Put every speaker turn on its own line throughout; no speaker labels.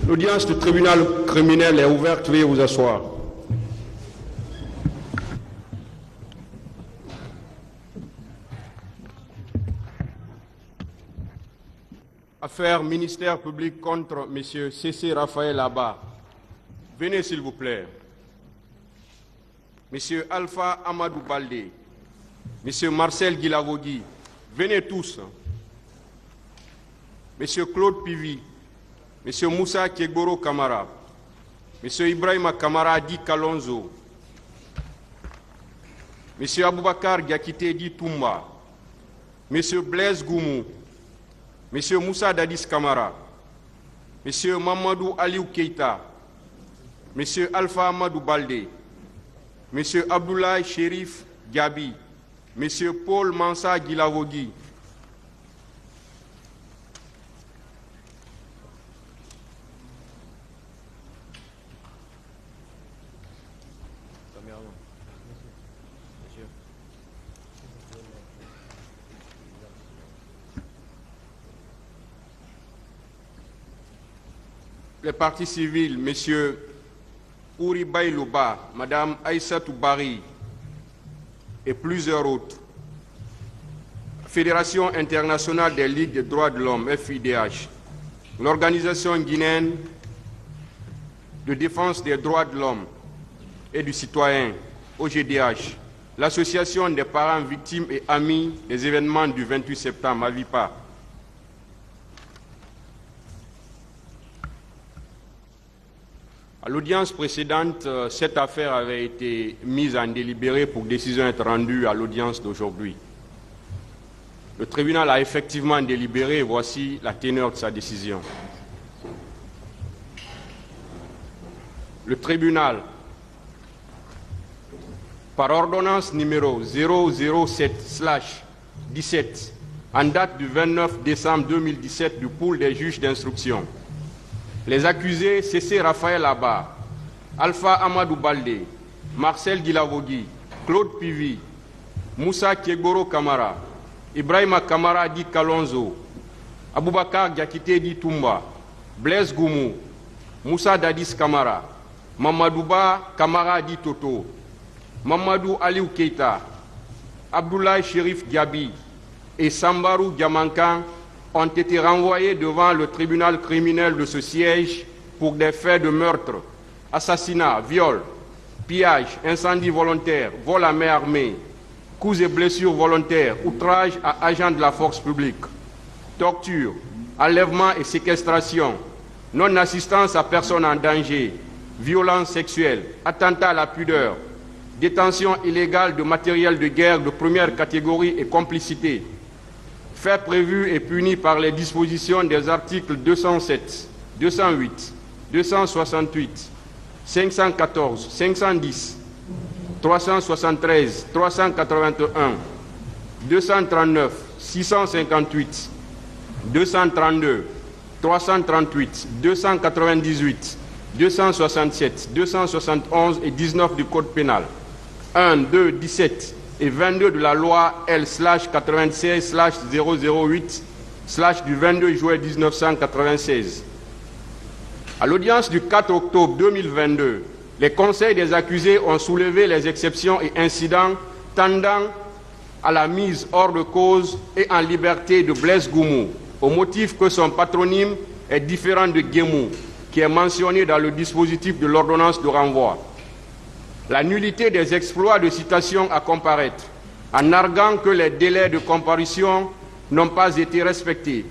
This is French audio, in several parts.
L'audience du tribunal criminel est ouverte. Veuillez vous asseoir. Affaire ministère public contre M. C.C. Raphaël Abba. Venez s'il vous plaît. M. Alpha Amadou Baldé. M. Marcel Guilavogui. Venez tous. M. Claude Pivi. M. Moussa Kegboro Kamara. M. Ibrahima Kamara Di Kalonzo. M. Aboubakar Diakité Di Toumba. M. Blaise Goumou. M. Moussa Dadis Kamara, M. Mamadou Aliou Keita, M. Alpha Amadou Baldé, M. Abdoulaye Chérif Gabi, M. Paul Mansa Guilavogui, les parties civiles, M. Ouri Baylouba, Mme Aïssatou Bari et plusieurs autres. Fédération internationale des ligues des droits de l'homme, FIDH, l'Organisation guinéenne de défense des droits de l'homme et du citoyen, OGDH, l'Association des parents victimes et amis des événements du 28 septembre, AVIPA. À l'audience précédente, cette affaire avait été mise en délibéré pour décision être rendue à l'audience d'aujourd'hui. Le tribunal a effectivement délibéré et voici la teneur de sa décision. Le tribunal, par ordonnance numéro 007/17, en date du 29 décembre 2017 du pool des juges d'instruction, les accusés C.C. Raphaël Abba, Alpha Amadou Baldé, Marcel Guilavogui, Claude Pivi, Moussa Kegboro Kamara, Ibrahima Kamara Di Kalonzo, Aboubakar Diakité Di Toumba, Blaise Goumou, Moussa Dadis Kamara, Mamadouba Kamara Di Toto, Mamadou Aliou Keita, Abdoulaye Chérif Gabi et Sambarou Diamankan ont été renvoyés devant le tribunal criminel de ce siège pour des faits de meurtre, assassinat, viol, pillage, incendie volontaire, vol à main armée, coups et blessures volontaires, outrage à agents de la force publique, torture, enlèvement et séquestration, non-assistance à personne en danger, violence sexuelle, attentat à la pudeur, détention illégale de matériel de guerre de première catégorie et complicité, faits prévus et punis par les dispositions des articles 207, 208, 268, 514, 510, 373, 381, 239, 658, 232, 338, 298, 267, 271 et 19 du Code pénal, 1, 2, 17 et 22 de la loi L/96/008/ du 22 juillet 1996. À l'audience du 4 octobre 2022, les conseils des accusés ont soulevé les exceptions et incidents tendant à la mise hors de cause et en liberté de Blaise Goumou, au motif que son patronyme est différent de Guémou, qui est mentionné dans le dispositif de l'ordonnance de renvoi. La nullité des exploits de citation à comparaître, en arguant que les délais de comparution n'ont pas été respectés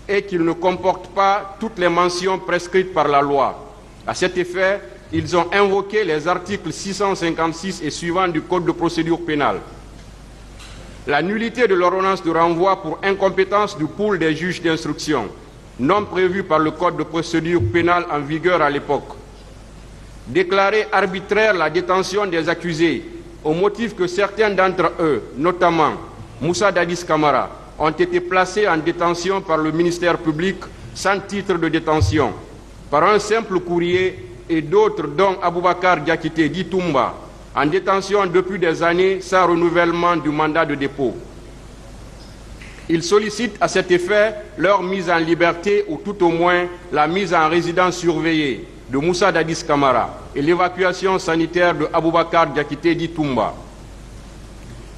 et qu'ils ne comportent pas toutes les mentions prescrites par la loi. À cet effet, ils ont invoqué les articles 656 et suivants du Code de procédure pénale. La nullité de l'ordonnance de renvoi pour incompétence du pool des juges d'instruction, non prévu par le Code de procédure pénale en vigueur à l'époque. Déclarer arbitraire la détention des accusés au motif que certains d'entre eux, notamment Moussa Dadis Kamara, ont été placés en détention par le ministère public sans titre de détention, par un simple courrier, et d'autres, dont Aboubakar Diakité Di Toumba, en détention depuis des années sans renouvellement du mandat de dépôt. Il sollicite à cet effet leur mise en liberté ou tout au moins la mise en résidence surveillée de Moussa Dadis Camara et l'évacuation sanitaire de Aboubakar Diakité Di Toumba.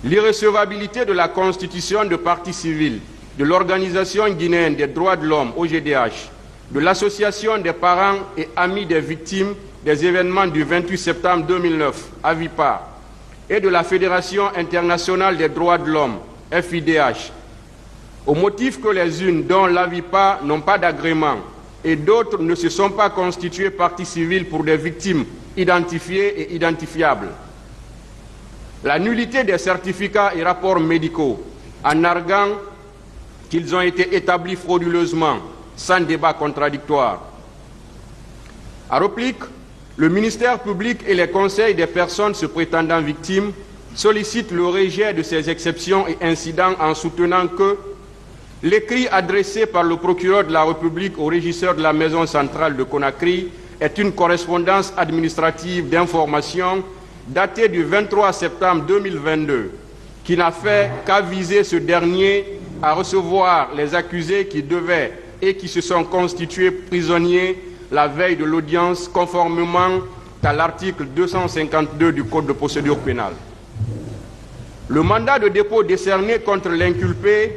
L'irrecevabilité de la constitution de parti civil de l'Organisation guinéenne des droits de l'homme, OGDH, de l'Association des parents et amis des victimes des événements du 28 septembre 2009, AVIPA, et de la Fédération internationale des droits de l'homme, FIDH, au motif que les unes, dont l'AVIPA, n'ont pas d'agrément et d'autres ne se sont pas constituées partie civile pour des victimes identifiées et identifiables. La nullité des certificats et rapports médicaux en arguant qu'ils ont été établis frauduleusement, sans débat contradictoire. À réplique, le ministère public et les conseils des personnes se prétendant victimes sollicitent le rejet de ces exceptions et incidents en soutenant que l'écrit adressé par le procureur de la République au régisseur de la maison centrale de Conakry est une correspondance administrative d'information datée du 23 septembre 2022, qui n'a fait qu'aviser ce dernier à recevoir les accusés qui devaient et qui se sont constitués prisonniers la veille de l'audience, conformément à l'article 252 du Code de procédure pénale. Le mandat de dépôt décerné contre l'inculpé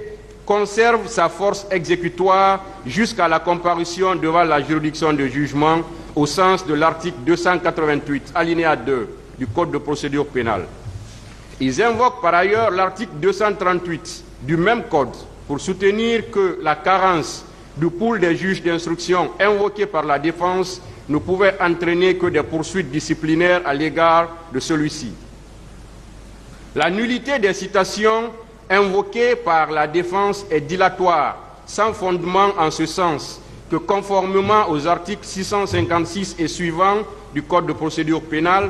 conserve sa force exécutoire jusqu'à la comparution devant la juridiction de jugement au sens de l'article 288, alinéa 2 du Code de procédure pénale. Ils invoquent par ailleurs l'article 238 du même Code pour soutenir que la carence du pool des juges d'instruction invoqué par la défense ne pouvait entraîner que des poursuites disciplinaires à l'égard de celui-ci. La nullité des citations invoquées par la défense est dilatoire, sans fondement en ce sens que conformément aux articles 656 et suivants du Code de procédure pénale,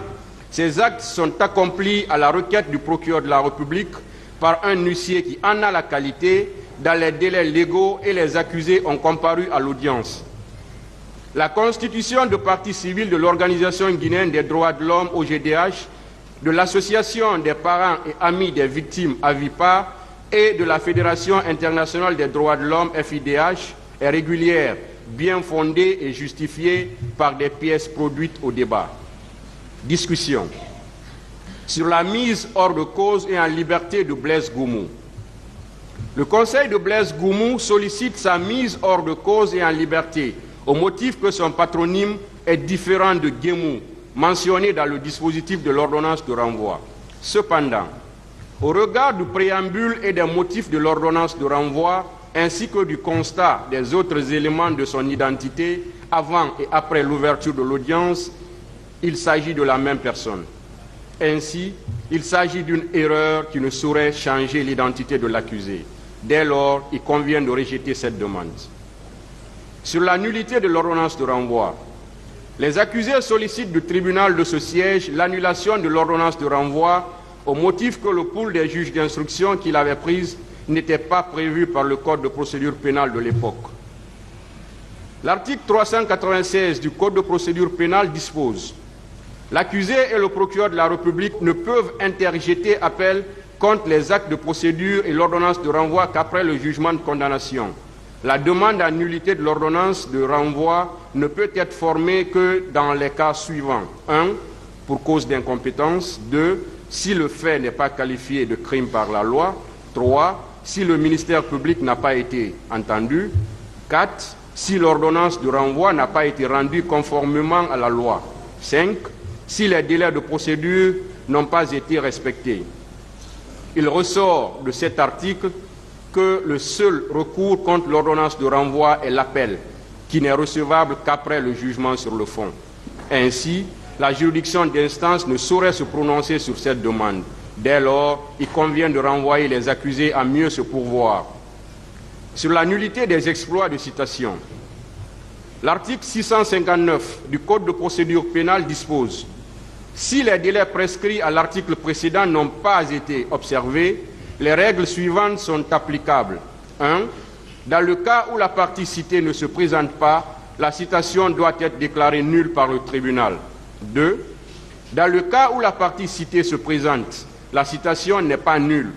ces actes sont accomplis à la requête du procureur de la République par un huissier qui en a la qualité dans les délais légaux et les accusés ont comparu à l'audience. La constitution de partie civile de l'Organisation guinéenne des droits de l'homme, OGDH, de l'Association des parents et amis des victimes, AVIPA, et de la Fédération internationale des droits de l'homme, FIDH, est régulière, bien fondée et justifiée par des pièces produites au débat. Discussion sur la mise hors de cause et en liberté de Blaise Goumou. Le conseil de Blaise Goumou sollicite sa mise hors de cause et en liberté au motif que son patronyme est différent de Guémou, mentionné dans le dispositif de l'ordonnance de renvoi. Cependant, au regard du préambule et des motifs de l'ordonnance de renvoi, ainsi que du constat des autres éléments de son identité avant et après l'ouverture de l'audience, il s'agit de la même personne. Ainsi, il s'agit d'une erreur qui ne saurait changer l'identité de l'accusé. Dès lors, il convient de rejeter cette demande. Sur la nullité de l'ordonnance de renvoi, les accusés sollicitent du tribunal de ce siège l'annulation de l'ordonnance de renvoi au motif que le pool des juges d'instruction qu'il avait prise n'était pas prévu par le Code de procédure pénale de l'époque. L'article 396 du Code de procédure pénale dispose: l'accusé et le procureur de la République ne peuvent interjeter appel contre les actes de procédure et l'ordonnance de renvoi qu'après le jugement de condamnation. La demande en nullité de l'ordonnance de renvoi ne peut être formée que dans les cas suivants. 1. Pour cause d'incompétence. 2. Si le fait n'est pas qualifié de crime par la loi. 3. Si le ministère public n'a pas été entendu. 4. Si l'ordonnance de renvoi n'a pas été rendue conformément à la loi. 5. Si les délais de procédure n'ont pas été respectés. Il ressort de cet article que le seul recours contre l'ordonnance de renvoi est l'appel, qui n'est recevable qu'après le jugement sur le fond. Ainsi, la juridiction d'instance ne saurait se prononcer sur cette demande. Dès lors, il convient de renvoyer les accusés à mieux se pourvoir. Sur la nullité des exploits de citation, l'article 659 du Code de procédure pénale dispose: si les délais prescrits à l'article précédent n'ont pas été observés, les règles suivantes sont applicables. 1. Dans le cas où la partie citée ne se présente pas, la citation doit être déclarée nulle par le tribunal. 2. Dans le cas où la partie citée se présente, la citation n'est pas nulle.